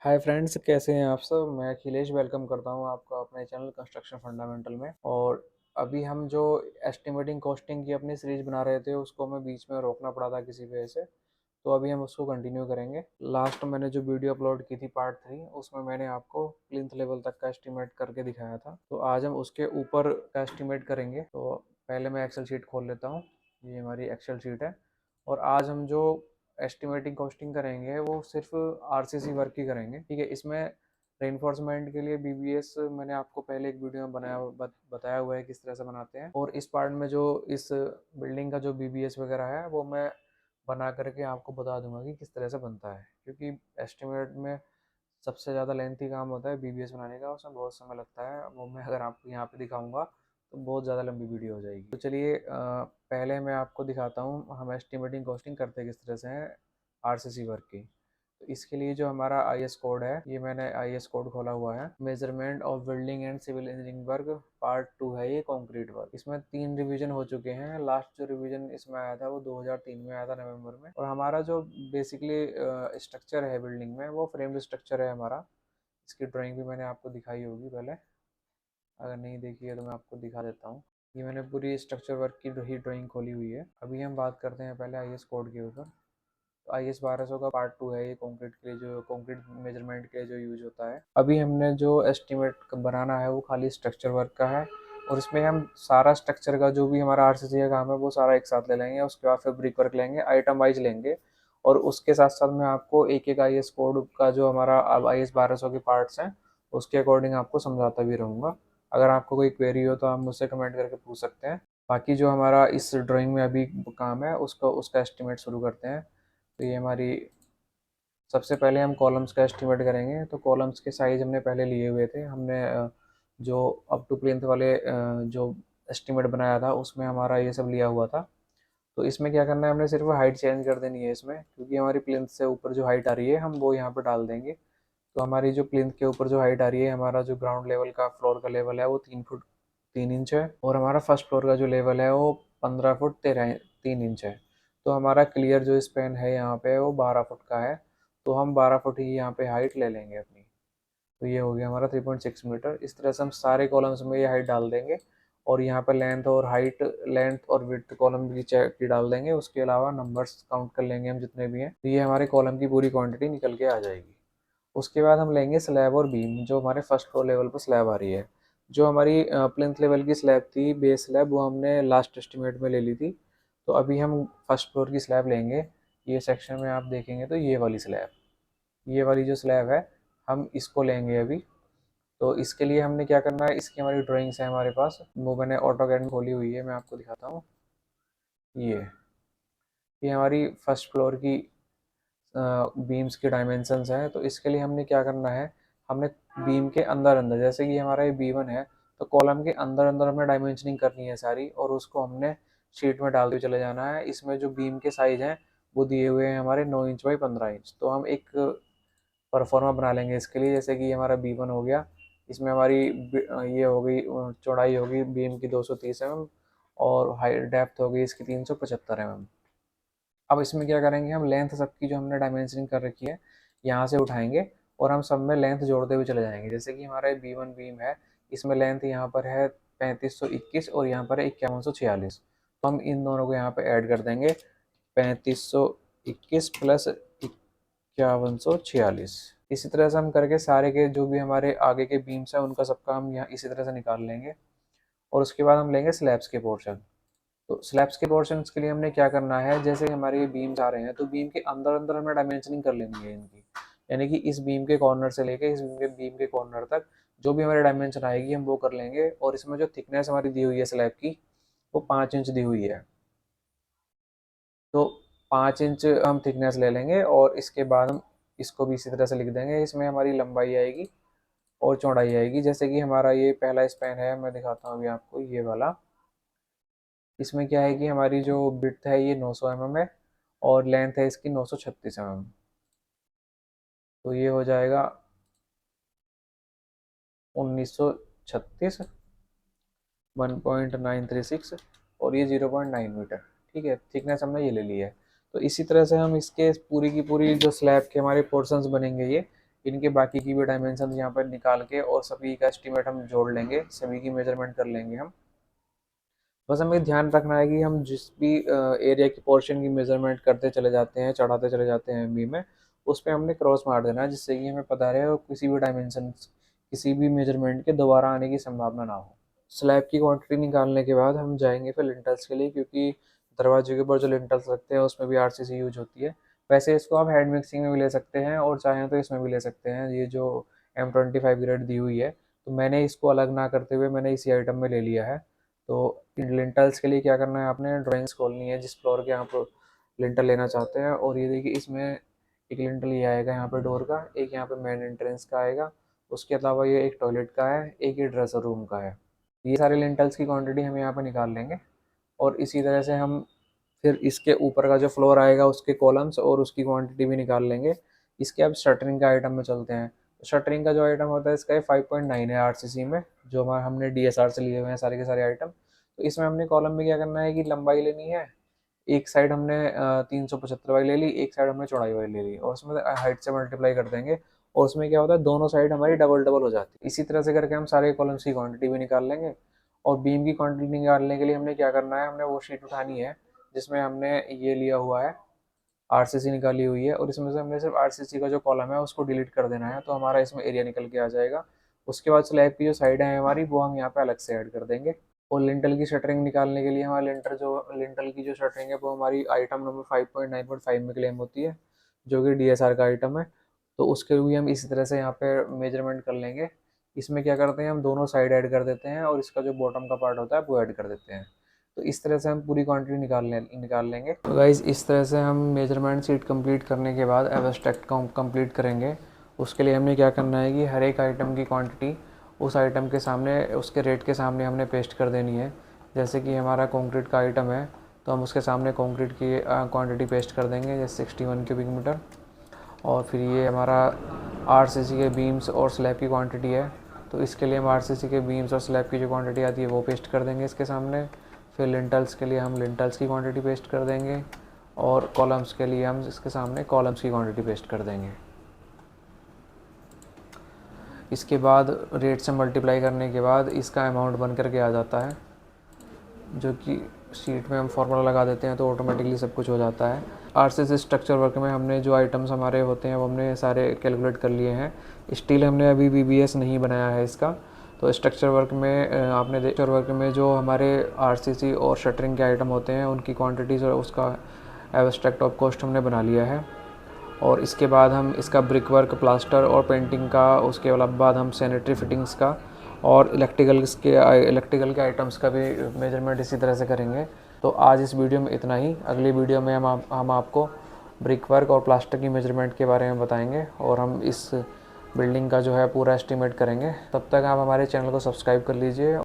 Hi friends, कैसे हैं आप सब। मैं अखिलेश वेलकम करता हूं आपका अपने चैनल कंस्ट्रक्शन फंडामेंटल में। और अभी हम जो एस्टिमेटिंग कॉस्टिंग की अपनी सीरीज बना रहे थे उसको हमें बीच में रोकना पड़ा था किसी वजह से। तो अभी हम उसको कंटिन्यू करेंगे। लास्ट मैंने जो वीडियो अपलोड की थी पार्ट 3, उसमें मैंने आपको प्लिंथ लेवल तक का एस्टिमेट करके दिखाया था। तो आज हम उसके ऊपर का एस्टिमेट करेंगे। तो पहले मैं एक्सेल शीट खोल लेता हूँ। ये हमारी एक्सेल शीट है। और आज हम जो एस्टिमेटिंग कॉस्टिंग करेंगे वो सिर्फ आरसीसी वर्क की करेंगे। ठीक है। इसमें रेनफोर्समेंट के लिए बीबीएस मैंने आपको पहले एक वीडियो में बताया हुआ है किस तरह से बनाते हैं। और इस पार्ट में जो इस बिल्डिंग का जो बीबीएस वगैरह है वो मैं बना करके आपको बता दूंगा कि किस तरह से बनता है, क्योंकि एस्टिमेट में सबसे ज़्यादा लेंथी काम होता है बीबीएस बनाने का। उसमें बहुत समय लगता है। वो मैं अगर आपको यहाँ पे दिखाऊंगा तो बहुत ज़्यादा लंबी वीडियो हो जाएगी। तो चलिए पहले मैं आपको दिखाता हूँ हम एस्टिमेटिंग कॉस्टिंग करते किस तरह से हैं आरसीसी वर्क की। तो इसके लिए जो हमारा आईएस कोड है, ये मैंने आईएस कोड खोला हुआ है। Measurement of building and civil engineering work part 2 है ये, कंक्रीट वर्क। इसमें 3 रिवीजन हो चुके हैं। लास्ट जो रिवीजन इसमें आया था वो 2003 में आया था, नवंबर में। और हमारा जो बेसिकली स्ट्रक्चर है बिल्डिंग में वो फ्रेम स्ट्रक्चर है हमारा। इसकी ड्राइंग भी मैंने आपको दिखाई होगी पहले। अगर नहीं देखी है तो मैं आपको दिखा देता हूँ। ये मैंने पूरी स्ट्रक्चर वर्क की ही ड्राइंग खोली हुई है। अभी हम बात करते हैं पहले आईएस कोड के ऊपर। आईएस 1200 का पार्ट 2 है ये, कंक्रीट के लिए जो कंक्रीट मेजरमेंट के लिए जो यूज होता है। अभी हमने जो एस्टिमेट बनाना है वो खाली स्ट्रक्चर वर्क का है। और इसमें हम सारा स्ट्रक्चर का जो भी हमारा आरसीसी का काम है वो सारा एक साथ ले लेंगे। उसके बाद फिर ब्रिक वर्क लेंगे, आइटम वाइज लेंगे। और उसके साथ साथ मैं आपको एक एक आईएस कोड का जो हमारा अब आईएस 1200 के पार्ट्स हैं उसके अकॉर्डिंग आपको समझाता भी रहूँगा। अगर आपको कोई क्वेरी हो तो आप मुझसे कमेंट करके पूछ सकते हैं। बाकी जो हमारा इस ड्राइंग में अभी काम है उसका एस्टिमेट शुरू करते हैं। तो ये हमारी सबसे पहले हम कॉलम्स का एस्टिमेट करेंगे। तो कॉलम्स के साइज हमने पहले लिए हुए थे। हमने जो अप टू प्लिंथ वाले जो एस्टिमेट बनाया था उसमें हमारा ये सब लिया हुआ था। तो इसमें क्या करना है, हमने सिर्फ हाइट चेंज कर देनी है इसमें, क्योंकि हमारी प्लिंथ से ऊपर जो हाइट आ रही है हम वो यहाँ पर डाल देंगे। तो हमारी जो प्लिंथ के ऊपर जो हाइट आ रही है, हमारा जो ग्राउंड लेवल का फ्लोर का लेवल है वो 3 फुट 3 इंच है। और हमारा फर्स्ट फ्लोर का जो लेवल है वो 15 फुट 3 इंच है। तो हमारा क्लियर जो स्पेन है यहाँ पे वो 12 फुट का है। तो हम 12 फुट ही यहाँ पे हाइट ले लेंगे अपनी। तो ये हो गया हमारा 3.6 मीटर। इस तरह से हम सारे कॉलम्स में ये हाइट डाल देंगे। और यहाँ पर लेंथ और विड्थ कॉलम की डाल देंगे। उसके अलावा नंबर्स काउंट कर लेंगे हम जितने भी हैं। तो ये हमारे कॉलम की पूरी क्वांटिटी निकल के आ जाएगी। उसके बाद हम लेंगे स्लैब और बीम, जो हमारे फर्स्ट फ्लोर लेवल पर स्लैब आ रही है। जो हमारी प्लिंथ लेवल की स्लैब थी, बेस स्लैब, वो हमने लास्ट एस्टिमेट में ले ली थी। तो अभी हम फर्स्ट फ्लोर की स्लैब लेंगे। ये सेक्शन में आप देखेंगे तो ये वाली स्लैब, ये वाली जो स्लैब है हम इसको लेंगे अभी। तो इसके लिए हमने क्या करना है, इसकी हमारी ड्राइंग्स है हमारे पास, वो मैंने ऑटोकैड में खोली हुई है, मैं आपको दिखाता हूँ। ये हमारी फर्स्ट फ्लोर की बीम्स के डायमेंशंस हैं। तो इसके लिए हमने क्या करना है, हमने बीम के अंदर अंदर, जैसे कि हमारा ये B1 है, तो कॉलम के अंदर अंदर हमें डायमेंशनिंग करनी है सारी, और उसको हमने शीट में डालते चले जाना है। इसमें जो बीम के साइज हैं वो दिए हुए हैं हमारे 9 इंच बाई 15 इंच। तो हम एक परफॉर्मा बना लेंगे इसके लिए। जैसे कि हमारा B1 हो गया, इसमें हमारी ये हो गई चौड़ाई होगी बीम की 230 mm, और हाइट डेप्थ होगी इसकी 375 mm। अब इसमें क्या करेंगे, हम लेंथ सबकी जो हमने डायमेंशनिंग कर रखी है यहाँ से उठाएंगे और हम सब में लेंथ जोड़ते हुए चले जाएंगे। जैसे कि हमारा B1 बीम है, इसमें लेंथ यहाँ पर है 3521 और यहाँ पर है 5146। तो हम इन दोनों को यहाँ पे ऐड कर देंगे, 3521 प्लस 5146। इसी तरह से हम करके सारे के जो भी हमारे आगे के बीम्स हैं उनका सबका हम यहाँ इसी तरह से निकाल लेंगे। और उसके बाद हम लेंगे स्लैब्स के पोर्शन। तो स्लैब्स के पोर्शंस के लिए हमने क्या करना है, जैसे हमारे ये बीम्स आ रहे हैं तो बीम के अंदर अंदर हमें डायमेंशनिंग कर लेनी है इनकी। यानी कि इस बीम के कॉर्नर से लेके इस बीम के कॉर्नर तक जो भी हमारी डायमेंशन आएगी हम वो कर लेंगे। और इसमें जो थिकनेस हमारी दी हुई है स्लैब की वो 5 इंच दी हुई है। तो 5 इंच हम थिकनेस ले लेंगे और इसके बाद हम इसको भी इसी तरह से लिख देंगे। इसमें हमारी लंबाई आएगी और चौड़ाई आएगी। जैसे कि हमारा ये पहला स्पैन है, मैं दिखाता हूँ अभी आपको ये वाला। इसमें क्या है कि हमारी जो विड्थ है ये 900 mm है और लेंथ है इसकी 936 mm। तो ये हो जाएगा 1936 1.936 और ये 0.9 मीटर। ठीक है, थिकनेस हमने ये ले ली है। तो इसी तरह से हम इसके पूरी की पूरी जो स्लैब के हमारे पोर्शंस बनेंगे, ये इनके बाकी की भी डायमेंशन यहाँ पर निकाल के और सभी का एस्टिमेट हम जोड़ लेंगे, सभी की मेजरमेंट कर लेंगे हम। बस हमें ध्यान रखना है कि हम जिस भी एरिया की पोर्शन की मेजरमेंट करते चले जाते हैं, चढ़ाते चले जाते हैं एमबी में, उस पर हमने क्रॉस मार देना है, जिससे कि हमें पता रहे और किसी भी डायमेंशन, किसी भी मेजरमेंट के दोबारा आने की संभावना ना हो। स्लैब की क्वांटिटी निकालने के बाद हम जाएंगे फिर लिंटल्स के लिए, क्योंकि दरवाजे के ऊपर जो लिंटल्स लगते हैं उसमें भी आरसीसी यूज होती है। वैसे इसको आप हैंड मिक्सिंग में भी ले सकते हैं और चाहें तो इसमें भी ले सकते हैं। ये जो M25 ग्रेड दी हुई है, तो मैंने इसको अलग ना करते हुए मैंने इसी आइटम में ले लिया है। तो इन लिंटल्स के लिए क्या करना है, आपने ड्राइंग्स खोलनी है जिस फ्लोर के आप लिंटल लेना चाहते हैं। और ये देखिए, इसमें एक लिंटल ये आएगा यहाँ पे डोर का, एक यहाँ पे मेन एंट्रेंस का आएगा, उसके अलावा ये एक टॉयलेट का है, एक ये ड्रेसर रूम का है। ये सारे लिंटल्स की क्वांटिटी हम यहाँ पे निकाल लेंगे। और इसी तरह से हम फिर इसके ऊपर का जो फ्लोर आएगा उसके कॉलम्स और उसकी क्वांटिटी भी निकाल लेंगे। इसके अब शटरिंग का आइटम में चलते हैं। शटरिंग का जो आइटम होता है इसका ये 5.9 है आरसीसी में, जो हमारा हमने डीएसआर से लिए हुए हैं सारे के सारे आइटम। तो इसमें हमने कॉलम में क्या करना है कि लंबाई लेनी है, एक साइड हमने 375 वाली ले ली, एक साइड हमने चौड़ाई वाली ले ली, और उसमें हाइट से मल्टीप्लाई कर देंगे। और उसमें क्या होता है, दोनों साइड हमारी डबल डबल हो जाती है। इसी तरह से करके हम सारे कॉलम्स की क्वांटिटी भी निकाल लेंगे। और बीम की क्वांटिटी निकालने के लिए हमने क्या करना है, हमने वो शीट उठानी है जिसमें हमने ये लिया हुआ है, आरसीसी निकाली हुई है, और इसमें से हमने सिर्फ आरसीसी का जो कॉलम है उसको डिलीट कर देना है, तो हमारा इसमें एरिया निकल के आ जाएगा। उसके बाद स्लैब की जो साइड है हमारी, वो हम यहाँ पे अलग से ऐड कर देंगे। और लिंटल की शटरिंग निकालने के लिए हमारा लिंटल की जो शटरिंग है वो हमारी आइटम नंबर 5.9.5 में क्लेम होती है, जो कि डीएसआर का आइटम है। तो उसके भी हम इसी तरह से यहाँ पे मेजरमेंट कर लेंगे। इसमें क्या करते हैं, हम दोनों साइड ऐड कर देते हैं और इसका जो बॉटम का पार्ट होता है वो ऐड कर देते हैं। तो इस तरह से हम पूरी क्वांटिटी निकाल लेंगे। तो गाइज, इस तरह से हम मेजरमेंट शीट कंप्लीट करने के बाद एब्स्ट्रैक्ट कंप्लीट करेंगे। उसके लिए हमने क्या करना है कि हर एक आइटम की क्वांटिटी उस आइटम के सामने, उसके रेट के सामने हमने पेस्ट कर देनी है। जैसे कि हमारा कंक्रीट का आइटम है तो हम उसके सामने कंक्रीट की क्वांटिटी पेस्ट कर देंगे, जैसे 61 क्यूबिक मीटर। और फिर ये हमारा आरसीसी के बीम्स और स्लैब की क्वांटिटी है, तो इसके लिए हम आरसीसी के बीम्स और स्लैब की जो क्वांटिटी आती है वो पेस्ट कर देंगे इसके सामने। फिर लिंटल्स के लिए हम लिंटल्स की क्वांटिटी पेस्ट कर देंगे, और कॉलम्स के लिए हम इसके सामने कॉलम्स की क्वांटिटी पेस्ट कर देंगे। इसके बाद रेट से मल्टीप्लाई करने के बाद इसका अमाउंट बन करके आ जाता है, जो कि शीट में हम फॉर्मूला लगा देते हैं तो ऑटोमेटिकली सब कुछ हो जाता है। आरसीसी स्ट्रक्चर वर्क में हमने जो आइटम्स हमारे होते हैं वो हमने सारे कैलकुलेट कर लिए हैं। स्टील हमने अभी बीबीएस नहीं बनाया है इसका। तो स्ट्रक्चर वर्क में स्ट्रक्चर वर्क में जो हमारे आरसीसी और शटरिंग के आइटम होते हैं उनकी क्वांटिटीज़ और उसका एब्स्ट्रैक्ट ऑफ कॉस्ट हमने बना लिया है। और इसके बाद हम इसका ब्रिक वर्क, प्लास्टर और पेंटिंग का, उसके बाद हम सैनिटरी फिटिंग्स का और इलेक्ट्रिकल के आइटम्स का भी मेजरमेंट इसी तरह से करेंगे। तो आज इस वीडियो में इतना ही। अगली वीडियो में हम आपको ब्रिक वर्क और प्लास्टर की मेजरमेंट के बारे में बताएंगे और हम इस बिल्डिंग का जो है पूरा एस्टीमेट करेंगे। तब तक आप हमारे चैनल को सब्सक्राइब कर लीजिए।